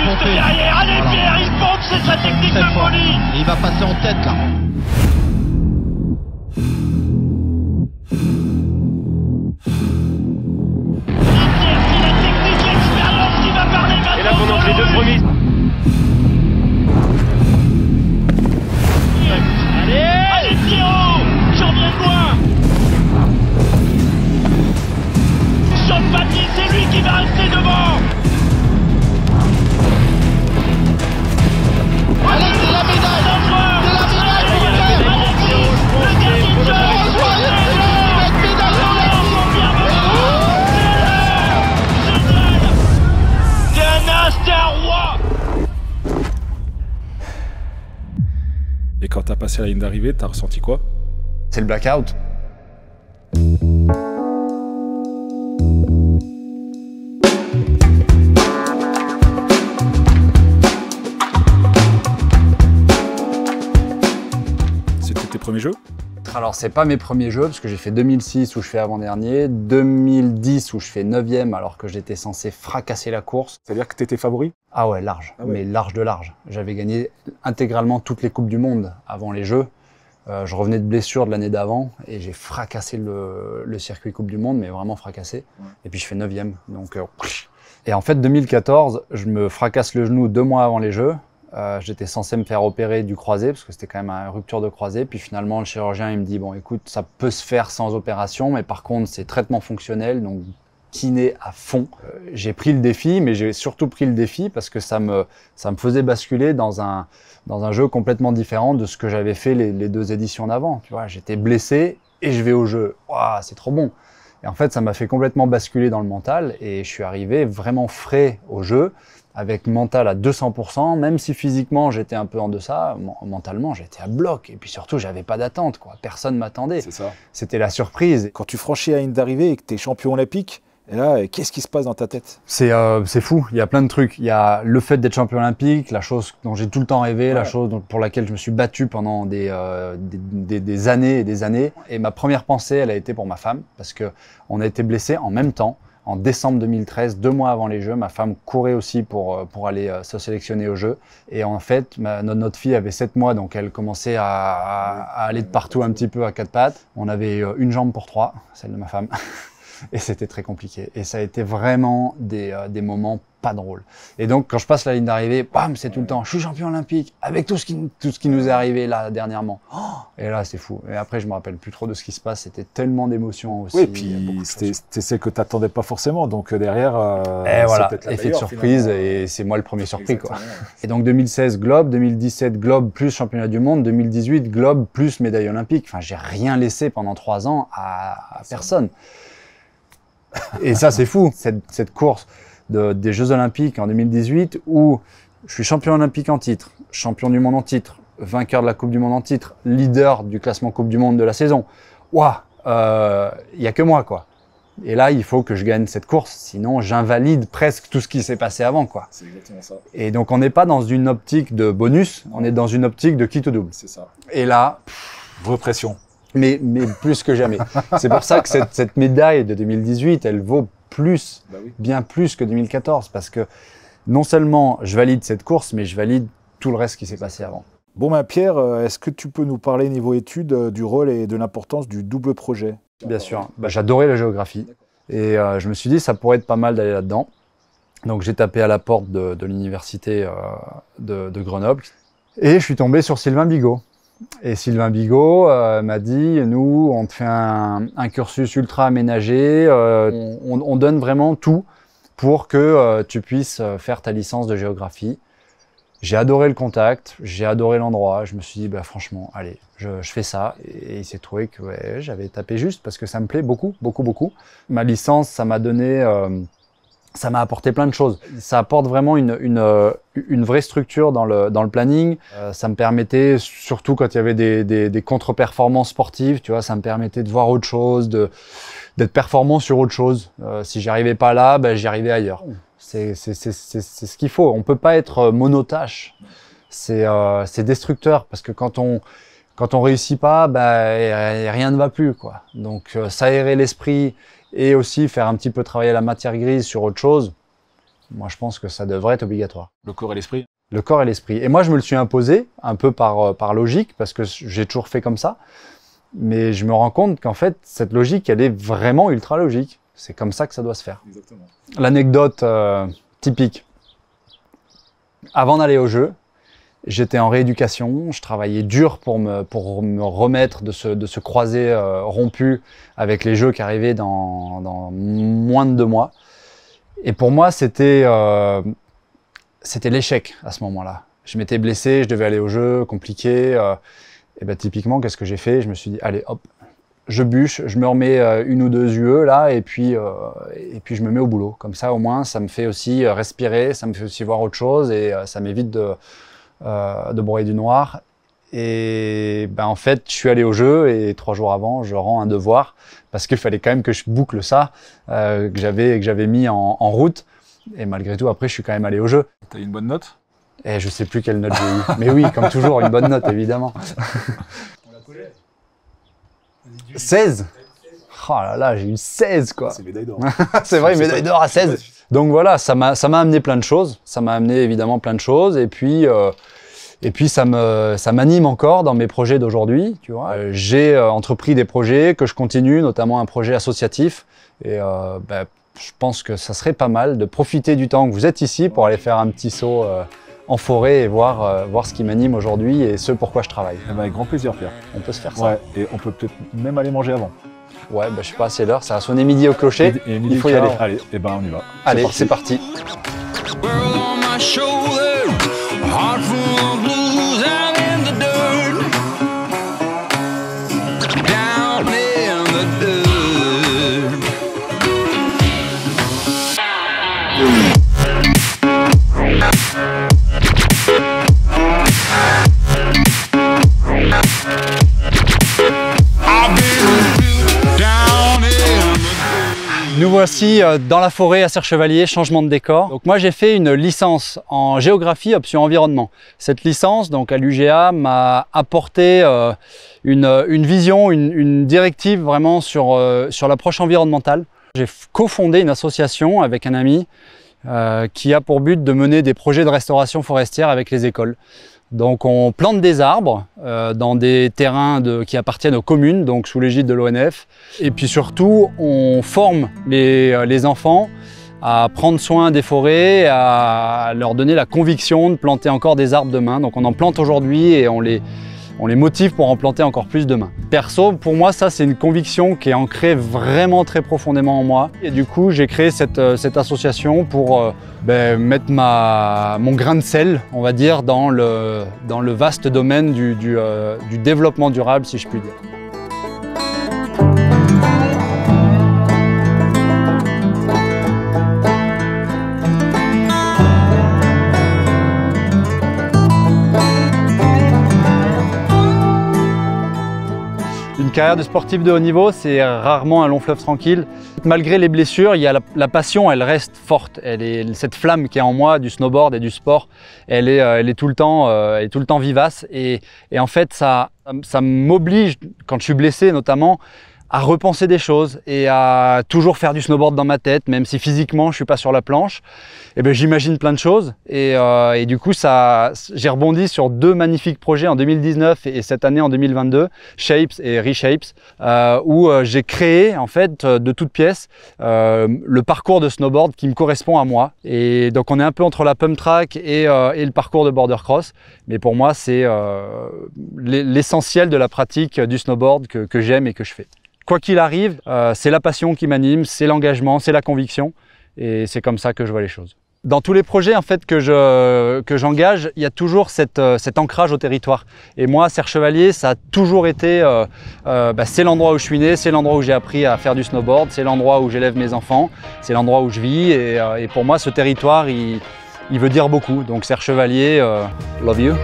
monter. Derrière, allez Pierre, il monte, c'est sa technique de folie. Et il va passer en tête là. Pierre, c'est la technique, l'expérience qui va parler maintenant. Et là pendant que les deux premiers. Allez Pierrot, j'en viens de loin. Sur le papier, c'est lui qui va rester devant. Allez, c'est la médaille. C'est la médaille. Le gardien de c'est un roi. Et quand t'as passé la ligne d'arrivée, t'as ressenti quoi? C'est le blackout. C'était tes premiers jeux? Alors c'est pas mes premiers jeux parce que j'ai fait 2006 où je fais avant-dernier, 2010 où je fais 9e alors que j'étais censé fracasser la course. C'est-à-dire que t'étais favori? Ah ouais, large, mais large de large. J'avais gagné intégralement toutes les Coupes du Monde avant les Jeux. Je revenais de blessure de l'année d'avant et j'ai fracassé le circuit Coupe du Monde, mais vraiment fracassé. Ouais. Et puis je fais 9e. Donc, Et en fait, 2014, je me fracasse le genou 2 mois avant les Jeux. J'étais censé me faire opérer du croisé parce que c'était quand même une rupture de croisé. Puis finalement, le chirurgien il me dit bon, écoute, ça peut se faire sans opération, mais par contre, c'est traitement fonctionnel, donc kiné à fond. J'ai pris le défi, mais j'ai surtout pris le défi parce que ça me faisait basculer dans un jeu complètement différent de ce que j'avais fait les 2 éditions d'avant. Tu vois, j'étais blessé et je vais au jeu. Waouh, c'est trop bon. Et en fait, ça m'a fait complètement basculer dans le mental et je suis arrivé vraiment frais au jeu, avec mental à 200%, même si physiquement j'étais un peu en deçà, mentalement j'étais à bloc. Et puis surtout, j'avais pas d'attente, quoi. Personne m'attendait. C'est ça. C'était la surprise. Quand tu franchis la ligne d'arrivée et que tu es champion olympique, et là, qu'est-ce qui se passe dans ta tête? C'est fou, il y a plein de trucs. Il y a le fait d'être champion olympique, la chose dont j'ai tout le temps rêvé, la chose pour laquelle je me suis battu pendant des années et des années. Et ma première pensée, elle a été pour ma femme, parce qu'on a été blessés en même temps. En décembre 2013, 2 mois avant les Jeux, ma femme courait aussi pour aller se sélectionner aux Jeux. Et en fait, notre fille avait 7 mois, donc elle commençait à aller de partout un petit peu à 4 pattes. On avait une jambe pour 3, celle de ma femme. Et c'était très compliqué. Et ça a été vraiment des moments pas drôles. Et donc, quand je passe la ligne d'arrivée, bam, c'est tout le temps, je suis champion olympique, avec tout ce qui nous est arrivé là, dernièrement. Oh, et là, c'est fou. Et après, je me rappelle plus trop de ce qui se passe. C'était tellement d'émotions aussi. Oui, et puis c'est celle que t'attendais pas forcément. Donc derrière, et voilà, effet de surprise. Finalement. Et c'est moi le premier surpris, quoi. Et donc, 2016, Globe, 2017, Globe plus championnat du monde, 2018, Globe plus médaille olympique. Enfin, j'ai rien laissé pendant 3 ans à personne. Et ça, c'est fou, cette course des Jeux Olympiques en 2018 où je suis champion olympique en titre, champion du monde en titre, vainqueur de la Coupe du Monde en titre, leader du classement Coupe du Monde de la saison. Waouh, il y a que moi, quoi. Et là, il faut que je gagne cette course, sinon j'invalide presque tout ce qui s'est passé avant, quoi. C'est exactement ça. Et donc, on n'est pas dans une optique de bonus, on est dans une optique de quitte ou double. C'est ça. Et là, vraie pression. Mais plus que jamais. C'est pour ça que cette médaille de 2018, elle vaut plus, bien plus que 2014. Parce que non seulement je valide cette course, mais je valide tout le reste qui s'est passé avant. Bon, Pierre, est-ce que tu peux nous parler niveau études du rôle et de l'importance du double projet? Bien sûr. J'adorais la géographie. Et je me suis dit, ça pourrait être pas mal d'aller là-dedans. Donc j'ai tapé à la porte de l'université de Grenoble. Et je suis tombé sur Sylvain Bigot. Et Sylvain Bigot m'a dit, nous, on te fait un cursus ultra aménagé, on donne vraiment tout pour que tu puisses faire ta licence de géographie. J'ai adoré le contact, j'ai adoré l'endroit, je me suis dit, bah, franchement, allez, je fais ça. Et il s'est trouvé que ouais, j'avais tapé juste parce que ça me plaît beaucoup, beaucoup, beaucoup. Ma licence, ça m'a donné... ça m'a apporté plein de choses. Ça apporte vraiment une vraie structure dans le planning. Ça me permettait, surtout quand il y avait des contre-performances sportives, tu vois, ça me permettait de voir autre chose, d'être performant sur autre chose. Si j'y arrivais pas là, ben, j'y arrivais ailleurs. C'est ce qu'il faut. On peut pas être monotâche. C'est destructeur parce que quand on réussit pas, ben, rien ne va plus, quoi. Donc, s'aérer l'esprit, et aussi faire un petit peu travailler la matière grise sur autre chose, Moi, je pense que ça devrait être obligatoire. Le corps et l'esprit. Le corps et l'esprit. Et moi, je me le suis imposé, un peu par logique, parce que j'ai toujours fait comme ça. Mais je me rends compte qu'en fait, cette logique, elle est vraiment ultra logique. C'est comme ça que ça doit se faire. Exactement. L'anecdote typique. Avant d'aller au jeu, j'étais en rééducation. Je travaillais dur pour me remettre de ce croisé rompu avec les jeux qui arrivaient dans moins de 2 mois. Et pour moi, c'était l'échec à ce moment-là. Je m'étais blessé, je devais aller au jeu, compliqué. Et ben typiquement, qu'est-ce que j'ai fait? Je me suis dit, allez, hop, je bûche, je me remets 1 ou 2 UE là, et puis je me mets au boulot. Comme ça, au moins, ça me fait aussi respirer, ça me fait aussi voir autre chose, et ça m'évite de broyer du noir. Et ben en fait, je suis allé au jeu, et 3 jours avant, je rends un devoir, parce qu'il fallait quand même que je boucle ça, que j'avais mis en route. Et malgré tout, après, je suis quand même allé au jeu. T'as eu une bonne note? Et je sais plus quelle note j'ai eu. Mais oui, comme toujours, une bonne note, évidemment. 16. Oh là là, j'ai eu 16, quoi. C'est médaille d'or. C'est vrai, médaille d'or à 16. Donc voilà, ça m'a amené plein de choses. Ça m'a amené évidemment plein de choses. Et puis ça m'anime encore dans mes projets d'aujourd'hui. Tu vois, j'ai entrepris des projets que je continue, notamment un projet associatif. Et je pense que ça serait pas mal de profiter du temps que vous êtes ici pour aller faire un petit saut en forêt et voir ce qui m'anime aujourd'hui et ce pourquoi je travaille. Avec grand plaisir, Pierre. On peut se faire ça. Ouais, et on peut peut-être même aller manger avant. Ouais, je sais pas, c'est l'heure, ça a sonné midi au clocher, Et midi il faut y quart. aller. Allez, et ben on y va. Allez, c'est parti. Nous voici dans la forêt à Serre-Chevalier, changement de décor. Donc moi j'ai fait une licence en géographie option environnement. Cette licence donc à l'UGA m'a apporté une vision, une directive vraiment sur l'approche environnementale. J'ai cofondé une association avec un ami qui a pour but de mener des projets de restauration forestière avec les écoles. Donc on plante des arbres dans des terrains qui appartiennent aux communes, donc sous l'égide de l'ONF. Et puis surtout, on forme les enfants à prendre soin des forêts, à leur donner la conviction de planter encore des arbres demain. Donc on en plante aujourd'hui et on les motive pour en planter encore plus demain. Perso, pour moi, ça c'est une conviction qui est ancrée vraiment très profondément en moi. Et du coup, j'ai créé cette association pour mettre mon grain de sel, on va dire, dans le vaste domaine du développement durable, si je puis dire. Une carrière de sportif de haut niveau, c'est rarement un long fleuve tranquille. Malgré les blessures, il y a la passion, elle reste forte. Cette flamme qui est en moi du snowboard et du sport, elle est tout le temps vivace. Et en fait, ça m'oblige, quand je suis blessé notamment, à repenser des choses et à toujours faire du snowboard dans ma tête, même si physiquement je suis pas sur la planche. Et j'imagine plein de choses et du coup j'ai rebondi sur 2 magnifiques projets en 2019 et cette année en 2022, Shapes et Reshapes, où j'ai créé en fait de toutes pièces le parcours de snowboard qui me correspond à moi. Et donc on est un peu entre la pump track et le parcours de border cross, mais pour moi c'est l'essentiel de la pratique du snowboard que j'aime et que je fais. Quoi qu'il arrive, c'est la passion qui m'anime, c'est l'engagement, c'est la conviction et c'est comme ça que je vois les choses. Dans tous les projets en fait, que j'engage, il y a toujours cet ancrage au territoire. Et moi, Serre-Chevalier, ça a toujours été, c'est l'endroit où je suis né, c'est l'endroit où j'ai appris à faire du snowboard, c'est l'endroit où j'élève mes enfants, c'est l'endroit où je vis. Et pour moi, ce territoire, il veut dire beaucoup. Donc Serre-Chevalier, love you.